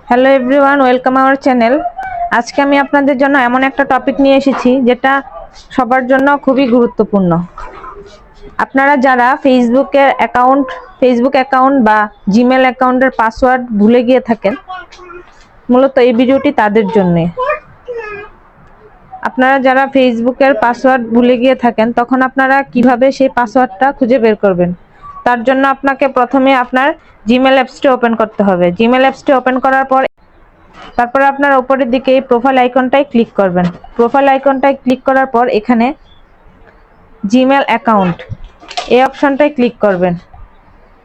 Hello everyone, welcome our channel. আজকে আমি আপনাদের জন্য এমন একটা টপিক নিয়ে এসেছি যেটা সবার জন্য খুবই গুরুত্বপূর্ণ। আপনারা যারা ফেসবুক অ্যাকাউন্ট বা জিমেল অ্যাকাউন্টের পাসওয়ার্ড ভুলে গিয়ে থাকেন, মূলত এই ভিডিওটি তাদের জন্য। আপনারা যারা ফেসবুকের পাসওয়ার্ড ভুলে গিয়ে থাকেন, তখন আপনারা কিভাবে সেই পাসওয়ার্ডটা খুঁজে বের করবেন, তার জন্য আপনাকে প্রথমে আপনার জিমেল অ্যাপসটি ওপেন করতে হবে। জিমেল অ্যাপসটি ওপেন করার পর তারপরে আপনার উপরের দিকে এই প্রোফাইল আইকনটায় ক্লিক করবেন। প্রোফাইল আইকনটায় ক্লিক করার পর এখানে জিমেল অ্যাকাউন্ট এই অপশনটায় ক্লিক করবেন।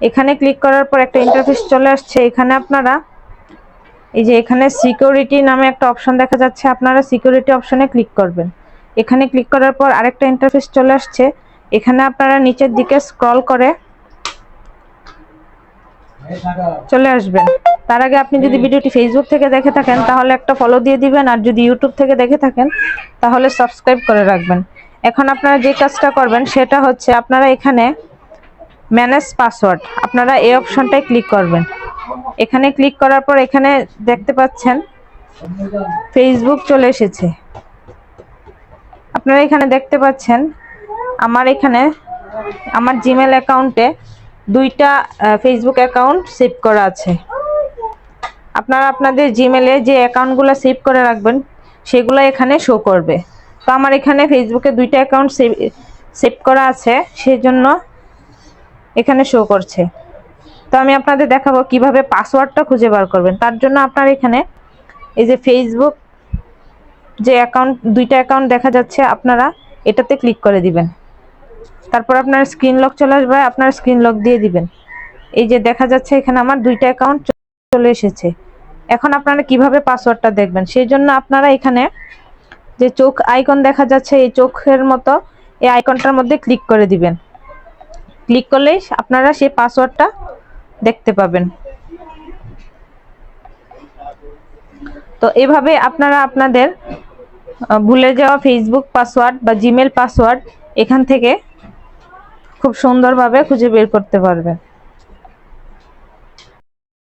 এখানে ক্লিক করার পর একটা ইন্টারফেস চলে আসছে। এখানে আপনারা এই যে এখানে সিকিউরিটি নামে একটা অপশন দেখা যাচ্ছে, আপনারা সিকিউরিটি অপশনে ক্লিক করবেন। এখানে ক্লিক করার পর আরেকটা ইন্টারফেস চলে আসছে। এখানে আপনারা নিচের দিকে স্ক্রল করে চলে আসবেন। তার আগে আপনি যদি ভিডিওটি ফেসবুক থেকে দেখে থাকেন তাহলে একটা ফলো দিয়ে দিবেন, আর যদি ইউটিউব থেকে দেখে থাকেন তাহলে সাবস্ক্রাইব করে রাখবেন। এখন আপনারা যে কাজটা করবেন সেটা হচ্ছে, আপনারা এখানে ম্যানেজ পাসওয়ার্ড, আপনারা এই অপশনটায় ক্লিক করবেন। এখানে ক্লিক করার পর এখানে দেখতে পাচ্ছেন ফেসবুক চলে এসেছে। আপনারা এখানে দেখতে পাচ্ছেন আমার জিমেল অ্যাকাউন্টে দুইটা ফেসবুক অ্যাকাউন্ট সেভ করা আছে। আপনারা আপনাদের জিমেলে যে অ্যাকাউন্টগুলো সেভ করে রাখবেন সেগুলো এখানে শো করবে। তো আমার এখানে ফেসবুকে দুইটা অ্যাকাউন্ট সেভ করা আছে, সেজন্য এখানে শো করছে। তো আমি আপনাদের দেখাবো কিভাবে পাসওয়ার্ডটা খুঁজে বার করবেন। তার জন্য আপনার এখানে এই যে ফেসবুক যে দুইটা অ্যাকাউন্ট দেখা যাচ্ছে, আপনারা এটাতে ক্লিক করে দিবেন। তারপর আপনার স্ক্রিন লক চলে আসবে, আপনার স্ক্রিন লক দিয়ে দিবেন। এই যে দেখা যাচ্ছে এখানে আমার দুইটা অ্যাকাউন্ট চলে এসেছে। এখন আপনারা কিভাবে পাসওয়ার্ডটা দেখবেন, সেই জন্য আপনারা এখানে যে চোখ আইকন দেখা যাচ্ছে, এই চোখের মতো এই আইকনটার মধ্যে ক্লিক করে দিবেন। ক্লিক করলেই আপনারা সেই পাসওয়ার্ডটা দেখতে পাবেন। তো এভাবে আপনারা আপনাদের ভুলে যাওয়া ফেসবুক পাসওয়ার্ড বা জিমেল পাসওয়ার্ড এখান থেকে খুব সুন্দরভাবে খুঁজে বের করতে পারবেন।